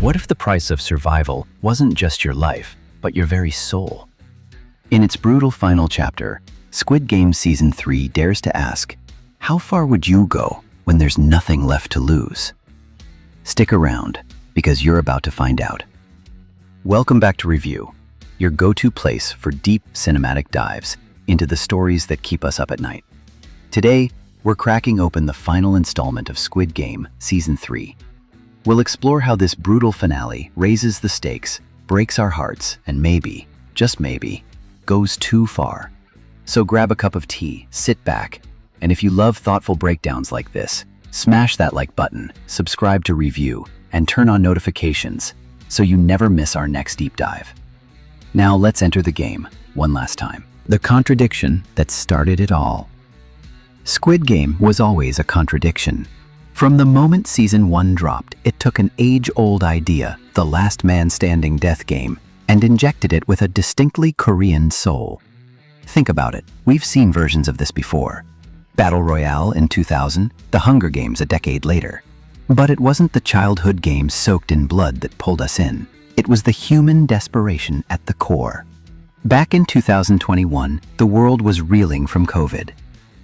What if the price of survival wasn't just your life, but your very soul? In its brutal final chapter, Squid Game Season 3 dares to ask, how far would you go when there's nothing left to lose? Stick around, because you're about to find out. Welcome back to Review, your go-to place for deep cinematic dives into the stories that keep us up at night. Today, we're cracking open the final installment of Squid Game Season 3. We'll explore how this brutal finale raises the stakes, breaks our hearts, and maybe, just maybe, goes too far. So grab a cup of tea, sit back, and if you love thoughtful breakdowns like this, smash that like button, subscribe to Review, and turn on notifications so you never miss our next deep dive. Now let's enter the game one last time. The contradiction that started it all. Squid Game was always a contradiction. From the moment Season 1 dropped, it took an age-old idea, the last man standing death game, and injected it with a distinctly Korean soul. Think about it, we've seen versions of this before. Battle Royale in 2000, The Hunger Games a decade later. But it wasn't the childhood games soaked in blood that pulled us in. It was the human desperation at the core. Back in 2021, the world was reeling from COVID.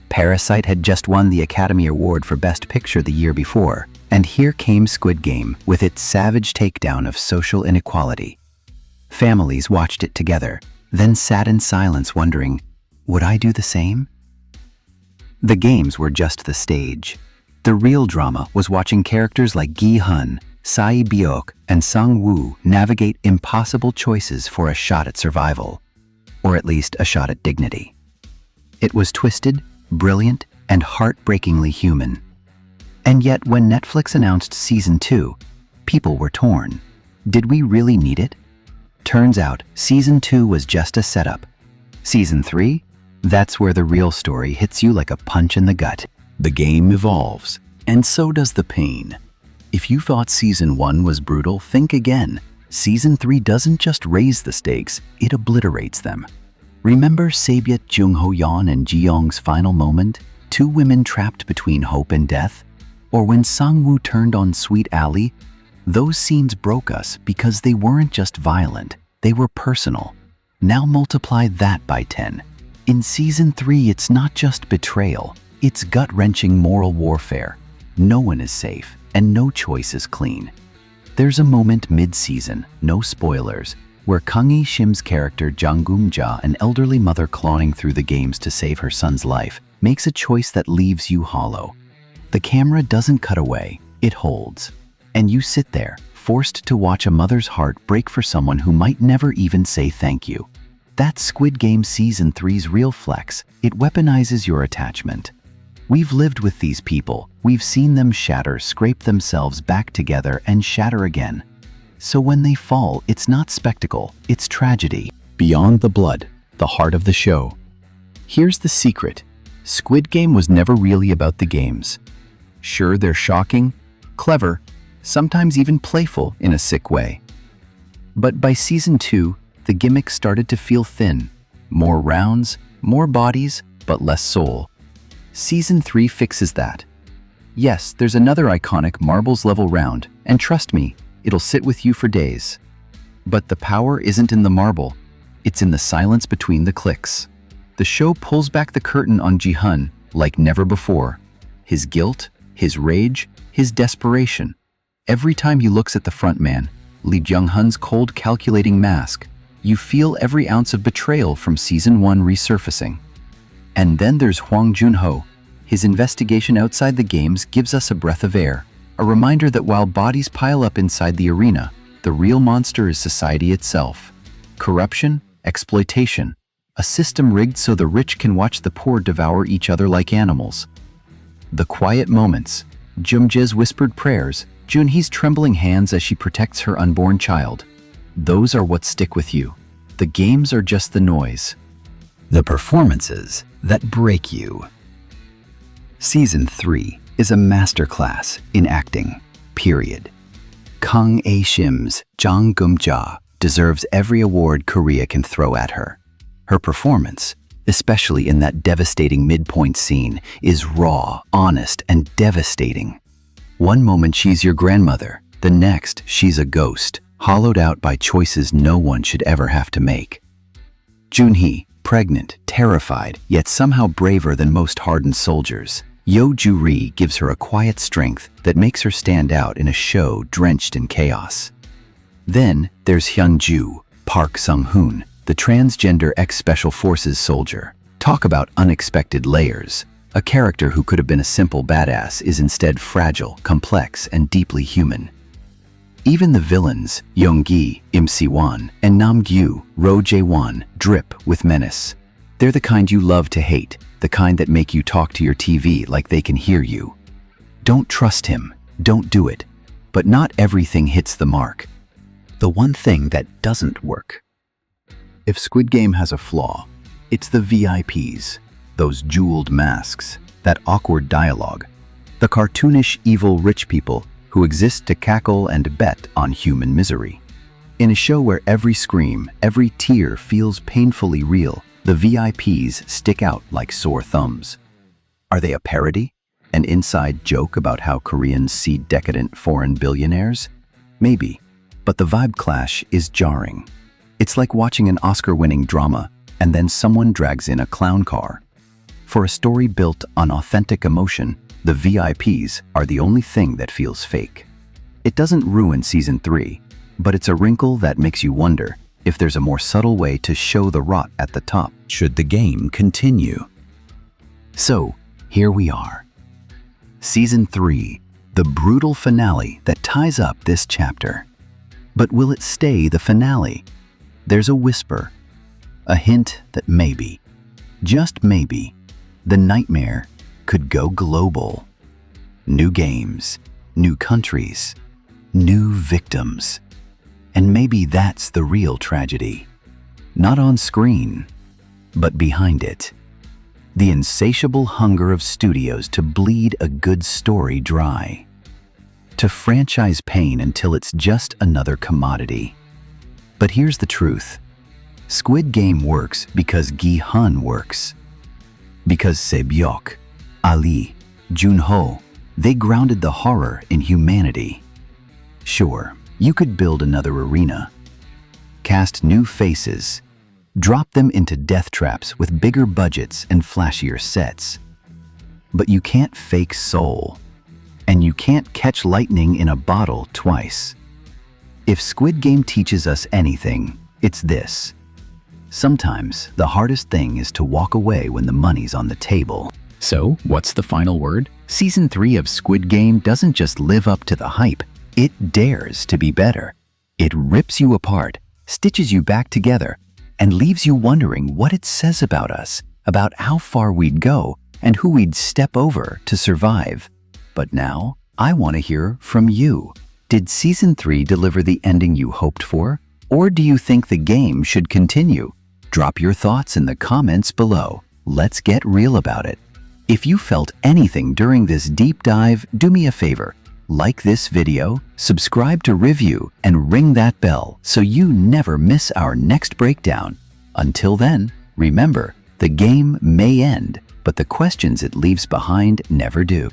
Parasite had just won the Academy Award for Best Picture the year before, and here came Squid Game with its savage takedown of social inequality. Families watched it together, then sat in silence wondering, would I do the same? The games were just the stage. The real drama was watching characters like Gi-hun, Sae Byok, and Sang-woo navigate impossible choices for a shot at survival, or at least a shot at dignity. It was twisted, brilliant, and heartbreakingly human. And yet, when Netflix announced Season 2, people were torn. Did we really need it? Turns out, Season 2 was just a setup. Season 3? That's where the real story hits you like a punch in the gut. The game evolves, and so does the pain. If you thought Season 1 was brutal, think again. Season 3 doesn't just raise the stakes, it obliterates them. Remember Sabyet Jun-ho and Ji-young's final moment? Two women trapped between hope and death? Or when Sang-woo turned on Sweet Ali? Those scenes broke us because they weren't just violent, they were personal. Now multiply that by 10. In Season 3, it's not just betrayal, it's gut-wrenching moral warfare. No one is safe, and no choice is clean. There's a moment mid-season, no spoilers, where Kang Yi-shim's character Jang Geum-ja, an elderly mother clawing through the games to save her son's life, makes a choice that leaves you hollow. The camera doesn't cut away, it holds. And you sit there, forced to watch a mother's heart break for someone who might never even say thank you. That's Squid Game Season 3's real flex. It weaponizes your attachment. We've lived with these people. We've seen them shatter, scrape themselves back together, and shatter again. So when they fall, it's not spectacle, it's tragedy. Beyond the blood, the heart of the show. Here's the secret. Squid Game was never really about the games. Sure, they're shocking, clever, sometimes even playful in a sick way. But by Season 2, the gimmick started to feel thin. More rounds, more bodies, but less soul. Season 3 fixes that. Yes, there's another iconic marbles-level round, and trust me, it'll sit with you for days. But the power isn't in the marble, it's in the silence between the clicks. The show pulls back the curtain on Gi-hun like never before. His guilt, his rage, his desperation. Every time he looks at the front man, Lee Jung-hun's cold, calculating mask, you feel every ounce of betrayal from Season 1 resurfacing. And then there's Hwang Jun-ho. His investigation outside the games gives us a breath of air, a reminder that while bodies pile up inside the arena, the real monster is society itself. Corruption, exploitation, a system rigged so the rich can watch the poor devour each other like animals. The quiet moments, Jung-jae's whispered prayers, Jun-hee's trembling hands as she protects her unborn child. Those are what stick with you. The games are just the noise. The performances that break you. Season 3 is a masterclass in acting, period. Kang Yi-shim's Jang Geum-ja deserves every award Korea can throw at her. Her performance, especially in that devastating midpoint scene, is raw, honest, and devastating. One moment she's your grandmother, The next, she's a ghost, hollowed out by choices no one should ever have to make. Jun-ho, pregnant, terrified, yet somehow braver than most hardened soldiers. Yo-ju-ri gives her a quiet strength that makes her stand out in a show drenched in chaos. Then there's Hyun-ju, Park Sung-hoon, the transgender ex-Special Forces soldier. Talk about unexpected layers. A character who could have been a simple badass is instead fragile, complex, and deeply human. Even the villains, Young-gi, Im Si-won, and Nam-gyu, Ro Jae-won, drip with menace. They're the kind you love to hate, the kind that make you talk to your TV like they can hear you. Don't trust him, don't do it. But not everything hits the mark. The one thing that doesn't work. If Squid Game has a flaw, it's the VIPs, those jeweled masks, that awkward dialogue, the cartoonish evil rich people who exist to cackle and bet on human misery. In a show where every scream, every tear feels painfully real, the VIPs stick out like sore thumbs. Are they a parody? An inside joke about how Koreans see decadent foreign billionaires? Maybe, but the vibe clash is jarring. It's like watching an Oscar-winning drama and then someone drags in a clown car. For a story built on authentic emotion, the VIPs are the only thing that feels fake. It doesn't ruin season 3, but it's a wrinkle that makes you wonder if there's a more subtle way to show the rot at the top. Should the game continue? So, here we are. Season 3, the brutal finale that ties up this chapter. But will it stay the finale? There's a whisper, a hint that maybe, just maybe, the nightmare could go global. New games, new countries, new victims. And maybe that's the real tragedy. Not on screen, but behind it. The insatiable hunger of studios to bleed a good story dry. To franchise pain until it's just another commodity. But here's the truth. Squid Game works because Gi-hun works. Because Sebyok, Ali, Jun-ho, they grounded the horror in humanity. Sure, you could build another arena, cast new faces, drop them into death traps with bigger budgets and flashier sets. But you can't fake soul, and you can't catch lightning in a bottle twice. If Squid Game teaches us anything, it's this. Sometimes the hardest thing is to walk away when the money's on the table. So, what's the final word? Season 3 of Squid Game doesn't just live up to the hype, it dares to be better. It rips you apart, stitches you back together, and leaves you wondering what it says about us, about how far we'd go, and who we'd step over to survive. But now, I want to hear from you. Did Season 3 deliver the ending you hoped for? Or do you think the game should continue? Drop your thoughts in the comments below. Let's get real about it. If you felt anything during this deep dive, do me a favor. Like this video, subscribe to Review, and ring that bell so you never miss our next breakdown. Until then, remember, the game may end, but the questions it leaves behind never do.